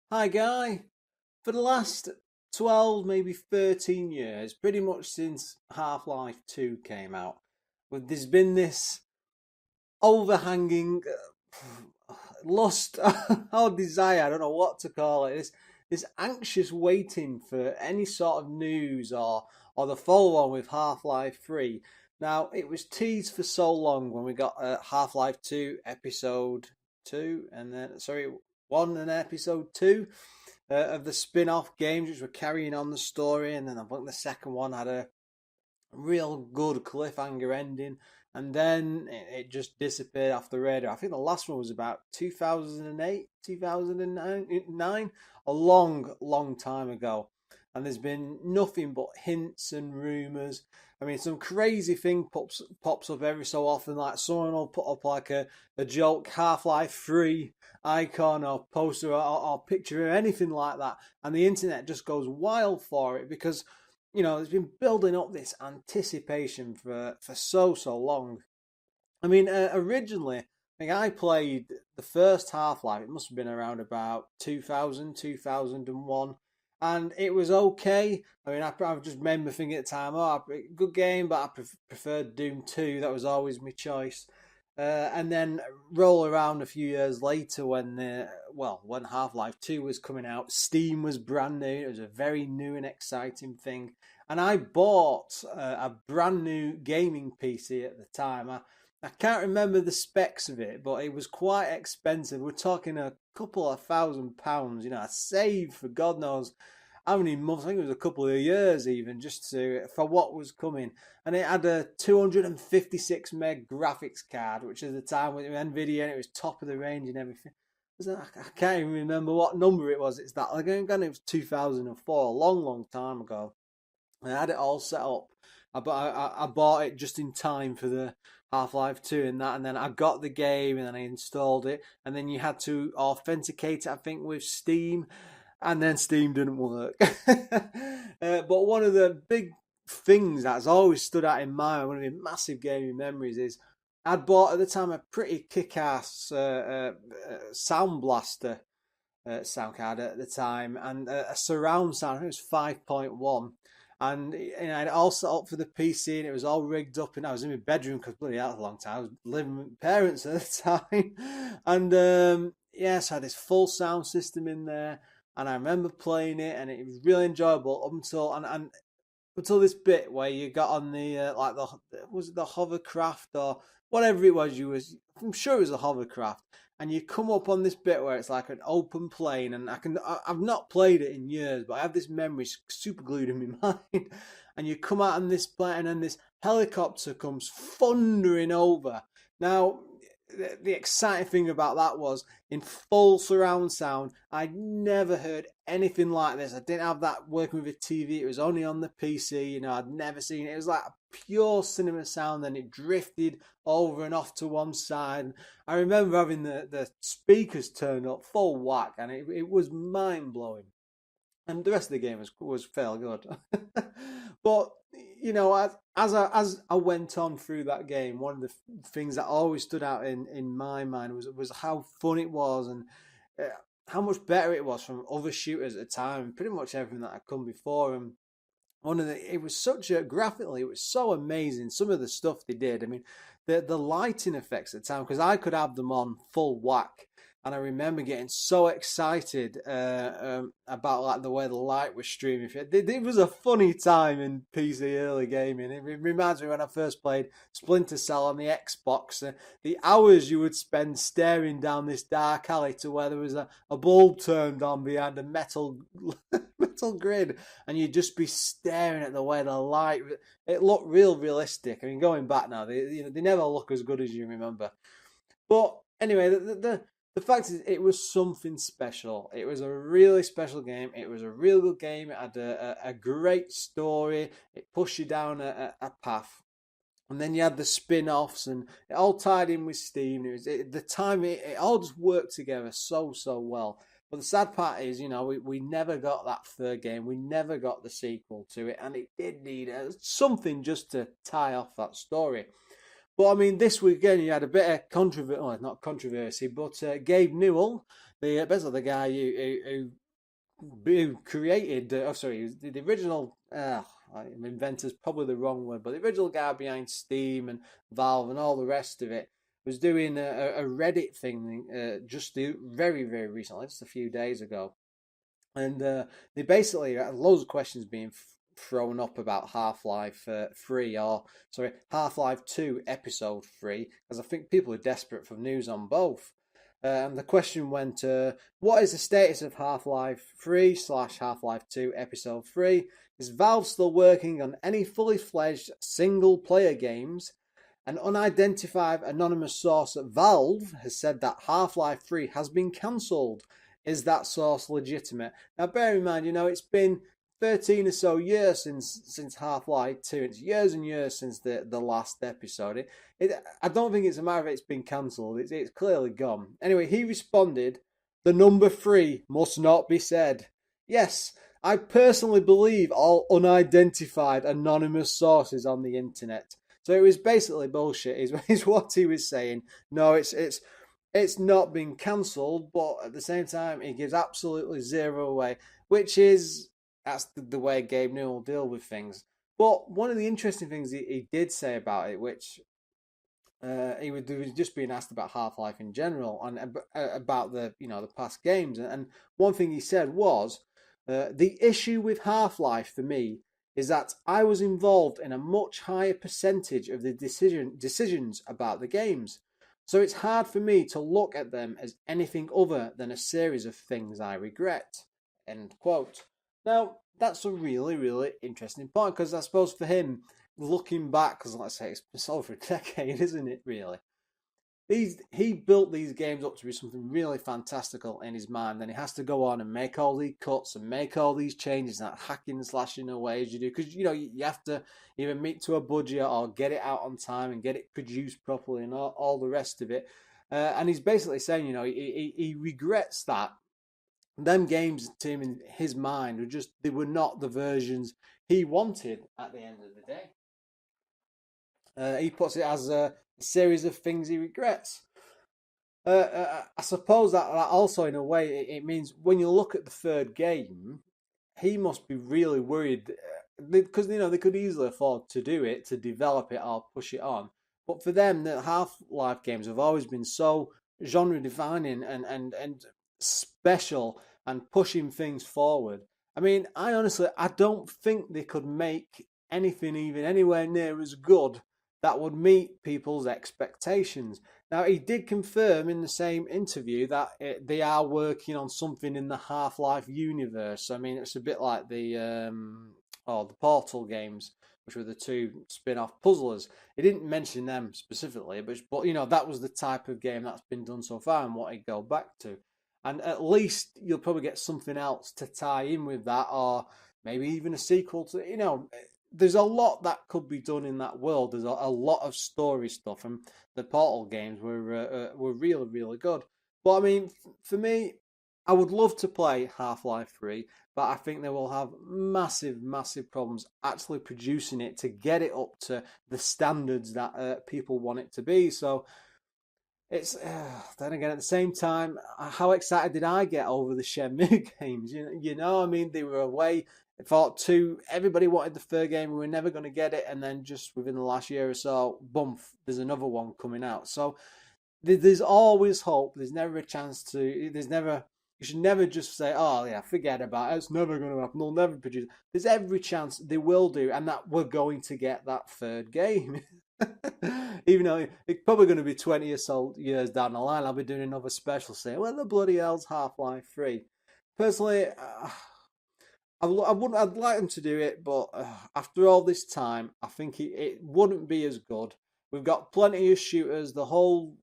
Hi, Guy. For the last 12, maybe 13 years, pretty much since Half-Life 2 came out, there's been this overhanging lust or desire, I don't know what to call it, this anxious waiting for any sort of news or the follow-on with Half-Life 3. Now, it was teased for so long when we got Half-Life 2 Episode 2, and then, sorry, 1 and Episode 2 of the spin-off games which were carrying on the story, and then I think the second one had a real good cliffhanger ending, and then it just disappeared off the radar. I think the last one was about 2008, 2009, a long, long time ago. And there's been nothing but hints and rumours. I mean, some crazy thing pops up every so often, like someone will put up like a joke Half-Life 3 icon or poster or picture or anything like that. And the internet just goes wild for it because it's been building up this anticipation for so long. I mean, originally, I think I played the first Half-Life. It must have been around about 2000, 2001, and it was okay. I mean, I just remember thinking at the time, oh, good game, but I preferred Doom 2. That was always my choice. And then roll around a few years later when Half-Life 2 was coming out, Steam was brand new. It was a very new and exciting thing. And I bought a brand new gaming PC at the time. I can't remember the specs of it, but it was quite expensive. We're talking a couple of £1,000. I saved for God knows how many months. I think it was a couple of years even, just for what was coming. And it had a 256 meg graphics card, which at the time with Nvidia, and it was top of the range and everything. I can't even remember what number it was. It's that again. It was 2004, a long, long time ago. I had it all set up. I bought it just in time for the Half-Life 2 and that, and then I got the game and then I installed it, and then you had to authenticate it, I think, with Steam, and then Steam didn't work. But one of the big things that's always stood out in my mind, one of my massive gaming memories, is I'd bought at the time a pretty kick-ass sound blaster sound card at the time, and a surround sound. I think it was 5.1. And I'd all set up for the PC, and it was all rigged up. And I was in my bedroom because bloody hell, a long time. I was living with my parents at the time, and so I had this full sound system in there. And I remember playing it, and it was really enjoyable up and until this bit where you got on the was it the hovercraft or whatever it was I'm sure it was a hovercraft, and you come up on this bit where it's like an open plane, and I've not played it in years, but I have this memory super glued in my mind. And you come out on this plane, and then this helicopter comes thundering over. Now, the exciting thing about that was in full surround sound. I'd never heard anything like this. I didn't have that working with a TV. It was only on the PC. I'd never seen it. It was like a pure cinema sound. Then it drifted over and off to one side. I remember having the speakers turned up full whack, and it was mind blowing. And the rest of the game was fairly good. But as I went on through that game, one of the things that always stood out in my mind was how fun it was, and how much better it was from other shooters at the time. Pretty much everything that had come before. And it was graphically, it was so amazing. Some of the stuff they did. I mean, the lighting effects at the time, because I could have them on full whack. And I remember getting so excited about like the way the light was streaming. It was a funny time in PC early gaming. It reminds me when I first played Splinter Cell on the Xbox. The hours you would spend staring down this dark alley to where there was a bulb turned on behind a metal metal grid, and you'd just be staring at the way the light. It looked realistic. I mean, going back now, they never look as good as you remember. But anyway, the fact is, it was something special. It was a really special game. It was a real good game. It had a great story. It pushed you down a path. And then you had the spin-offs, and it all tied in with Steam. It all just worked together so well. But the sad part is, we never got that third game. We never got the sequel to it, and it did need something just to tie off that story. But I mean, this weekend you had a bit of controversy, well, not controversy, but Gabe Newell, Basically the guy who created, the original, inventor's probably the wrong word, but the original guy behind Steam and Valve and all the rest of it was doing a Reddit thing just very, very recently, just a few days ago. And they basically had loads of questions being thrown up about Half-Life 3, or sorry, Half-Life 2 Episode 3, because I think people are desperate for news on both. And the question went, what is the status of Half-Life 3 / Half-Life 2 Episode 3? Is Valve still working on any fully fledged single-player games? An unidentified anonymous source at Valve has said that Half-Life 3 has been cancelled. Is that source legitimate? Now, bear in mind, it's been 13 or so years since Half-Life 2. It's years and years since the last episode. I don't think it's a matter of it's been cancelled. It's clearly gone. Anyway, he responded, the number 3 must not be said. Yes, I personally believe all unidentified anonymous sources on the internet. So it was basically bullshit, is what he was saying. No, it's not been cancelled, but at the same time, he gives absolutely zero away, that's the way Gabe Newell deal with things. But one of the interesting things he did say about it, which he was just being asked about Half-Life in general and about the past games, and one thing he said was, the issue with Half-Life for me is that I was involved in a much higher percentage of the decisions about the games. So it's hard for me to look at them as anything other than a series of things I regret. End quote. Now, that's a really, really interesting point, because I suppose for him, looking back, because let's say it's been over a decade, isn't it, really? He built these games up to be something really fantastical in his mind. Then he has to go on and make all these cuts and make all these changes, that hacking and slashing away as you do, because you have to either meet to a budget or get it out on time and get it produced properly and all the rest of it. And he's basically saying, he regrets that them games to him in his mind they were not the versions he wanted at the end of the day. He puts it as a series of things he regrets. I suppose that also, in a way, it means when you look at the third game, he must be really worried, because they could easily afford to do it, to develop it or push it on. But for them, the Half-Life games have always been so genre defining and special and pushing things forward. I mean, I don't think they could make anything even anywhere near as good that would meet people's expectations. Now, he did confirm in the same interview that they are working on something in the Half-Life universe. I mean, it's a bit like the Portal games, which were the two spin-off puzzlers. He didn't mention them specifically, but that was the type of game that's been done so far and what he'd go back to. And at least you'll probably get something else to tie in with that, or maybe even a sequel to, there's a lot that could be done in that world. There's a lot of story stuff, and the Portal games were really, really good. But I mean, for me, I would love to play Half-Life 3, but I think they will have massive, massive problems actually producing it to get it up to the standards that people want it to be. So it's then again, at the same time, how excited did I get over the Shenmue games? I mean, they were away. I thought everybody wanted the third game. We were never going to get it, and then just within the last year or so, boom, there's another one coming out. So there's always hope. There's never a chance to. You should never just say, "Oh yeah, forget about it. It's never going to happen. They'll never produce." There's every chance they will do, and that we're going to get that third game. Even though it's probably going to be 20 or so years down the line, I'll be doing another special saying, well, the bloody hell's Half-Life 3. Personally, I'd like them to do it, but after all this time, I think it wouldn't be as good. We've got plenty of shooters. The whole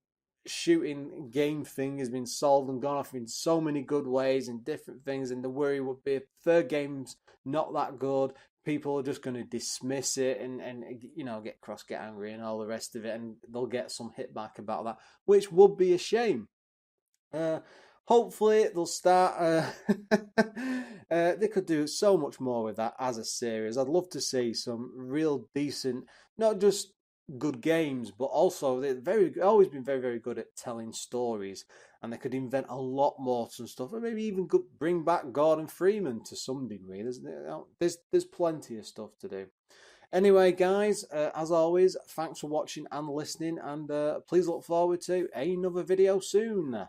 shooting game thing has been solved and gone off in so many good ways and different things, and the worry would be if third game's not that good, people are just going to dismiss it and get cross, get angry and all the rest of it, and they'll get some hit back about that, which would be a shame. Hopefully they'll start they could do so much more with that as a series. I'd love to see some real decent, not just good games, but also they've always been very, very good at telling stories, and they could invent a lot more to stuff, or maybe even bring back Gordon Freeman to some degree. There's plenty of stuff to do. Anyway, guys, as always, thanks for watching and listening, and please look forward to another video soon.